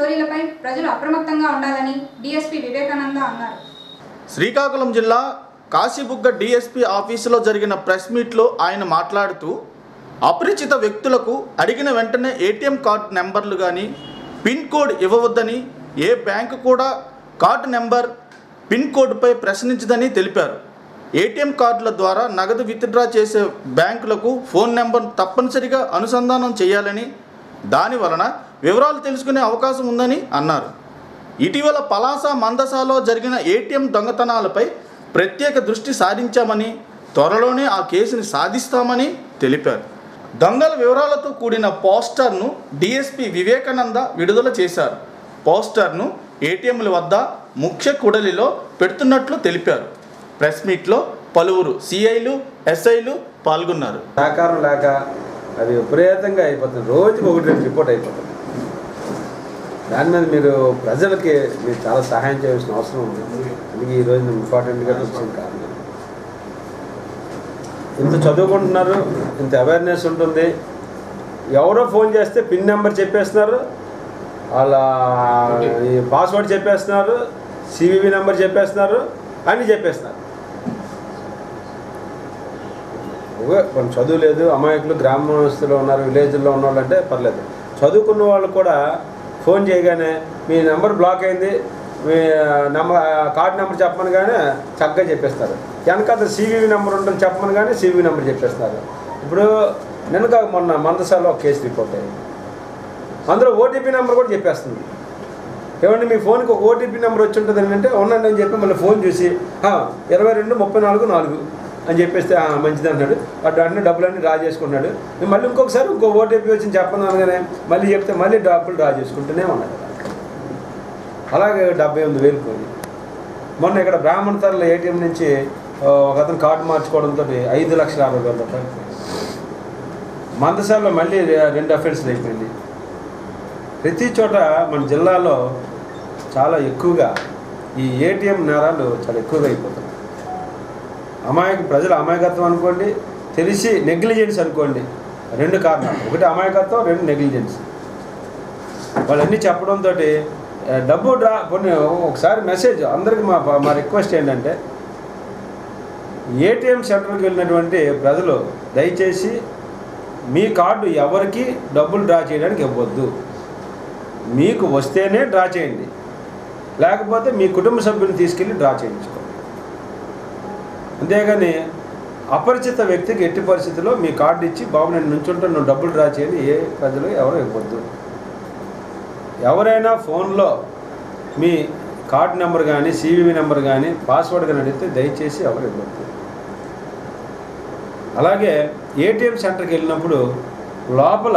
చోరీలపై ప్రజలు అప్రమత్తంగా ఉండాలని డీఎస్పీ వివేకానంద అన్నారు. శ్రీకాకుళం జిల్లా కాశీబుగ్గ డీఎస్పీ ఆఫీసులో జరిగిన ప్రెస్ మీట్లో ఆయన మాట్లాడుతూ అపరిచిత వ్యక్తులకు అడిగిన వెంటనే ఏటీఎం కార్డు నెంబర్లు కానీ పిన్ కోడ్ ఇవ్వవద్దని, ఏ బ్యాంకు కూడా కార్డు నెంబర్ పిన్ కోడ్పై ప్రశ్నించదని తెలిపారు. ఏటీఎం కార్డుల ద్వారా నగదు విత్డ్రా చేసే బ్యాంకులకు ఫోన్ నెంబర్ తప్పనిసరిగా అనుసంధానం చేయాలని, దాని వలన వివరాలు తెలుసుకునే అవకాశం ఉందని అన్నారు. ఇటీవల పలాస మందసాలో జరిగిన ఏటీఎం దొంగతనాలపై ప్రత్యేక దృష్టి సారించామని, త్వరలోనే ఆ కేసుని సాధిస్తామని తెలిపారు. దొంగల వివరాలతో కూడిన పోస్టర్ను డీఎస్పీ వివేకానంద విడుదల చేశారు. పోస్టర్ను ఏటీఎంల వద్ద ముఖ్య కూడలిలో పెడుతున్నట్లు తెలిపారు. ప్రెస్ మీట్లో పలువురు సిఐలు, ఎస్ఐలు పాల్గొన్నారు. సహకారం లేక అది విపరీతంగా అయిపోతుంది. రోజుకి ఒకటి రిపోర్ట్ అయిపోతుంది. దాని మీద మీరు ప్రజలకి మీరు చాలా సహాయం చేయాల్సిన అవసరం ఉంది. అందుకే ఈరోజు ఇంపార్టెంట్గా వచ్చిన కారణం ఇంత చదువుకుంటున్నారు, ఇంత అవేర్నెస్ ఉంటుంది. ఎవరో ఫోన్ చేస్తే పిన్ నెంబర్ చెప్పేస్తున్నారు, వాళ్ళ పాస్వర్డ్ చెప్పేస్తున్నారు, సివివి నెంబర్ చెప్పేస్తున్నారు, అన్నీ చెప్పేస్తున్నారు. కొంచెం చదువు లేదు, అమాయకులు గ్రామస్తులు ఉన్నారు, విలేజ్లో ఉన్న వాళ్ళు అంటే పర్లేదు. చదువుకున్న వాళ్ళు కూడా ఫోన్ చేయగానే మీ నెంబర్ బ్లాక్ అయింది, మీ కార్డు నెంబర్ చెప్పమని కానీ చక్కగా చెప్పేస్తారు. వెనకాల సివివి నెంబర్ ఉంటుంది చెప్పమని కానీ సివివి నెంబర్ చెప్పేస్తారు. ఇప్పుడు నిన్నగా మొన్న మందసాలో ఒక కేసు రిపోర్ట్ అయ్యింది. అందులో ఓటీపీ నెంబర్ కూడా చెప్పేస్తుంది. ఏమంటే మీ ఫోన్కి ఒక ఓటీపీ నెంబర్ వచ్చి ఉంటుంది అంటే ఉన్నాను అని చెప్పి మళ్ళీ ఫోన్ చూసి 2234 అని చెప్పేస్తే మంచిది అంటున్నాడు. వాడు అన్నీ డబ్బులన్నీ డ్రా చేసుకున్నాడు. మళ్ళీ ఇంకొకసారి ఇంకో ఓటీపీ వచ్చి చెప్పను అనగానే మళ్ళీ చెప్తే మళ్ళీ డబ్బులు డ్రా చేసుకుంటూనే ఉన్నాడు. అలాగే 78,000 పోయి మొన్న ఇక్కడ బ్రాహ్మణ తరల ఏటీఎం నుంచి ఒక అతను కార్డు మార్చుకోవడంతో 5,60,000 రూపాయలు. మందసాల్లో మళ్ళీ 2 అఫెన్స్లు అయిపోయింది. ప్రతి చోట మన జిల్లాలో చాలా ఎక్కువగా ఈ ఏటీఎం నేరాలు చాలా ఎక్కువగా అయిపోతున్నాయి. ప్రజల అమాయకత్వం అనుకోండి, తెలిసి నెగ్లిజెన్స్ అనుకోండి. 2 కారణాలు, ఒకటి అమాయకత్వం, 2 నెగ్లిజెన్స్. వాళ్ళన్నీ చెప్పడంతో డబ్బు డ్రా కొన్ని ఒకసారి మెసేజ్ అందరికీ మా రిక్వెస్ట్ ఏంటంటే ఏటీఎం సెంటర్కి వెళ్ళినటువంటి ప్రజలు దయచేసి మీ కార్డు ఎవరికి డబ్బులు డ్రా చేయడానికి ఇవ్వద్దు. మీకు వస్తేనే డ్రా చేయండి, లేకపోతే మీ కుటుంబ సభ్యుని తీసుకెళ్ళి డ్రా చేయించుకోండి. అంతేగాని అపరిచిత వ్యక్తికి ఎట్టి పరిస్థితుల్లో మీ కార్డు ఇచ్చి బాబు నేను నుంచుంటే నువ్వు డబ్బులు డ్రా చేయని ఏ ప్రజలు ఎవరు ఇవ్వద్దు. ఎవరైనా ఫోన్లో మీ కార్డు నెంబర్ కానీ సివివి నెంబర్ కానీ పాస్వర్డ్ కానీ అడిగితే దయచేసి ఎవరు ఇవ్వద్దు. అలాగే ఏటీఎం సెంటర్కి వెళ్ళినప్పుడు లోపల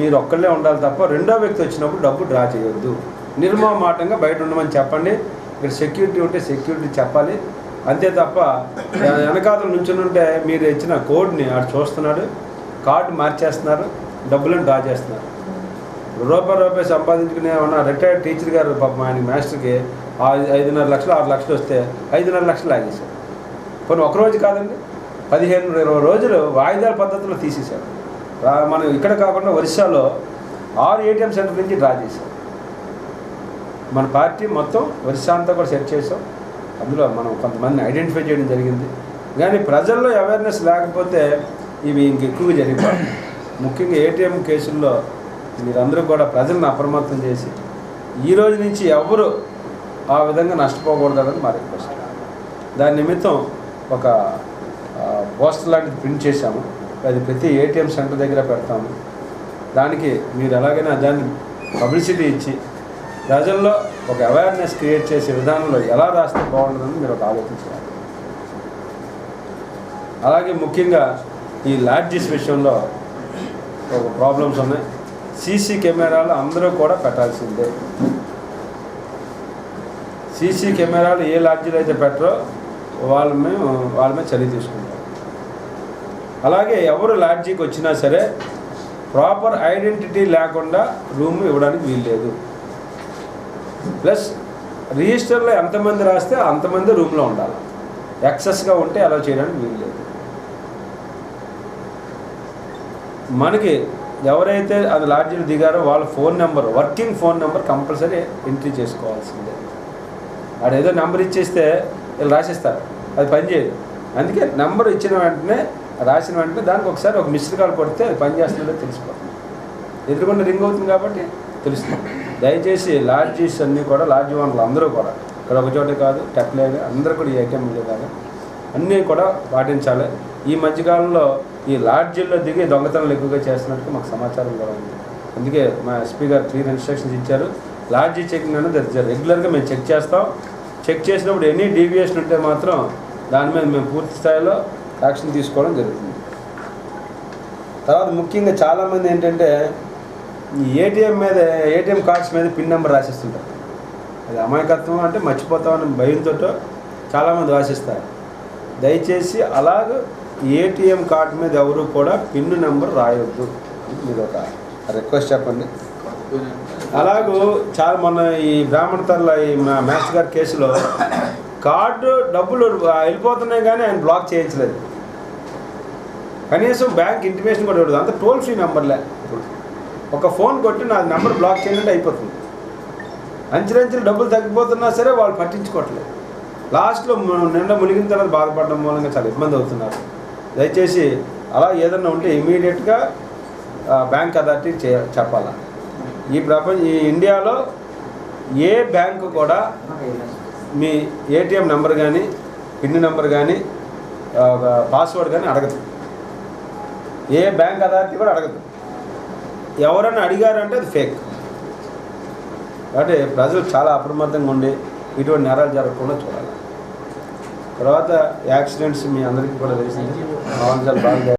మీరు ఒక్కళ్ళే ఉండాలి తప్ప రెండో వ్యక్తి వచ్చినప్పుడు డబ్బు డ్రా చేయొద్దు. నిర్మమాటంగా బయట ఉండమని చెప్పండి. ఇక్కడ సెక్యూరిటీ ఉంటే సెక్యూరిటీ చెప్పాలి. అంతే తప్ప వెనకాతలు నుంచుని ఉంటే మీరు ఇచ్చిన కోడ్ని ఆడు చూస్తున్నాడు, కార్డు మార్చేస్తున్నారు, డబ్బులను డ్రా చేస్తున్నారు. రూపాయి సంపాదించుకునే ఉన్న రిటైర్డ్ టీచర్ గారు పాపం ఆయన మాస్టర్కి 5.5 లక్షలు 6 లక్షలు వస్తే 5.5 లక్షలు ఆగేశారు. కొన్ని ఒకరోజు కాదండి, 15-20 రోజులు వాయిదాల పద్ధతిలో తీసేశారు. మనం ఇక్కడ కాకుండా ఒరిస్సాలో 6 ఏటీఎం సెంటర్ నుంచి డ్రా చేశాం. మన పార్టీ మొత్తం ఒరిస్సా అంతా కూడా సెట్ చేసాం. అందులో మనం కొంతమందిని ఐడెంటిఫై చేయడం జరిగింది. కానీ ప్రజల్లో అవేర్నెస్ లేకపోతే ఇవి ఇంకెక్కువగా జరిగిపోతాయి. ముఖ్యంగా ఏటీఎం కేసుల్లో మీరందరూ కూడా ప్రజలను అప్రమత్తం చేసి ఈ రోజు నుంచి ఎవరు ఆ విధంగా నష్టపోకూడదని మా రిక్వెస్ట్. దాని నిమిత్తం ఒక పోస్టర్ లాంటిది ప్రింట్ చేశాము. అది ప్రతి ఏటీఎం సెంటర్ దగ్గర పెడతాము. దానికి మీరు ఎలాగైనా దాన్ని పబ్లిసిటీ ఇచ్చి ప్రజల్లో ఒక అవేర్నెస్ క్రియేట్ చేసే విధానంలో ఎలా రాస్తే బాగుంటుందని మీరు ఒక ఆలోచించాలి. అలాగే ముఖ్యంగా ఈ లాడ్జెస్ విషయంలో ఒక ప్రాబ్లమ్స్ ఉన్నాయి. సీసీ కెమెరాలు అందరూ కూడా పెట్టాల్సిందే. సీసీ కెమెరాలు ఏ లాడ్జీలో అయితే పెట్టరో వాళ్ళ మీద చర్య తీసుకుంటాం. అలాగే ఎవరు లాడ్జీకి వచ్చినా సరే ప్రాపర్ ఐడెంటిటీ లేకుండా రూమ్ ఇవ్వడానికి వీల్లేదు. ప్లస్ రిజిస్టర్లో ఎంతమంది రాస్తే అంతమంది రూమ్లో ఉండాలి. ఎక్సెస్గా ఉంటే అలా చేయడానికి వీల్లేదు. మనకి ఎవరైతే అది లాడ్జీలు దిగారో వాళ్ళ phone number, working phone number compulsory entry చేసుకోవాల్సిందే. వాడు ఏదో నెంబర్ ఇచ్చేస్తే వీళ్ళు రాసిస్తారు, అది పనిచేయదు. అందుకే నెంబర్ ఇచ్చిన వెంటనే, రాసిన వెంటనే దానికి ఒకసారి ఒక మిస్డ్ కాల్ కొడితే అది పనిచేస్తుందో తెలిసిపోతుంది. ఎదురుకుండా రింగ్ అవుతుంది కాబట్టి తెలుస్తుంది. దయచేసి లాడ్జీస్ అన్నీ కూడా, లాడ్జీ ఓనర్లు అందరూ కూడా, ఇక్కడ ఒక చోటే కాదు, టెక్లేదు అందరూ కూడా ఈ ఐటెం ఉండేదాకా అన్నీ కూడా పాటించాలి. ఈ మధ్యకాలంలో ఈ లాడ్జీల్లో దిగి దొంగతనాలు ఎక్కువగా చేస్తున్నట్టు మాకు సమాచారం కూడా ఉంది. అందుకే మా ఎస్పీ గారు క్లియర్ ఇన్స్ట్రక్షన్స్ ఇచ్చారు. లాడ్జీ చెకింగ్ అనేది రెగ్యులర్గా మేము చెక్ చేస్తాం. చెక్ చేసినప్పుడు ఎనీ డీవియేషన్ ఉంటే మాత్రం దాని మీద మేము పూర్తి స్థాయిలో యాక్షన్ తీసుకోవడం జరుగుతుంది. తర్వాత ముఖ్యంగా చాలామంది ఏంటంటే ఈ ఏటీఎం కార్డ్స్ మీద పిన్ నెంబర్ రాసిస్తుంటారు. అది అమాయకత్వం, అంటే మర్చిపోతామని భయంతో చాలామంది రాసిస్తారు. దయచేసి అలాగ ఏటీఎం కార్డు మీద ఎవరు కూడా పిన్ నెంబర్ రాయొద్దు. మీరు ఒక రిక్వెస్ట్ చెప్పండి. అలాగూ చాలా మొన్న ఈ బ్రాహ్మణ తరల ఈ మ్యాథ్స్ గారి కేసులో కార్డు డబ్బులు వెళ్ళిపోతున్నాయి కానీ ఆయన బ్లాక్ చేయించలేదు. కనీసం బ్యాంక్ ఇంటిమేషన్ కూడా ఇవ్వదు. అంత టోల్ ఫ్రీ నెంబర్లే. ఇప్పుడు ఒక ఫోన్ కొట్టి నా నెంబర్ బ్లాక్ చేయాలంటే అయిపోతుంది. అంచెలంచెలు డబ్బులు తగ్గిపోతున్నా సరే వాళ్ళు పట్టించుకోవట్లేదు. లాస్ట్లో నిండా మునిగిన తర్వాత బాధపడడం మూలంగా చాలా ఇబ్బంది అవుతున్నారు. దయచేసి అలా ఏదన్నా ఉంటే ఇమీడియట్గా బ్యాంక్ అథారిటీ చెప్పాలా. ఈ ఇండియాలో ఏ బ్యాంకు కూడా మీ ఏటీఎం నెంబర్ కానీ, పిన్ నెంబర్ కానీ, పాస్వర్డ్ కానీ అడగదు. ఏ బ్యాంక్ అథారిటీ కూడా అడగదు. ఎవరైనా అడిగారంటే అది ఫేక్. కాబట్టి ప్రజలు చాలా అప్రమత్తంగా ఉండి ఇటువంటి నేరాలు జరగకుండా చూడాలి. తర్వాత యాక్సిడెంట్స్ మీ అందరికీ కూడా తెలిసింది. బాగా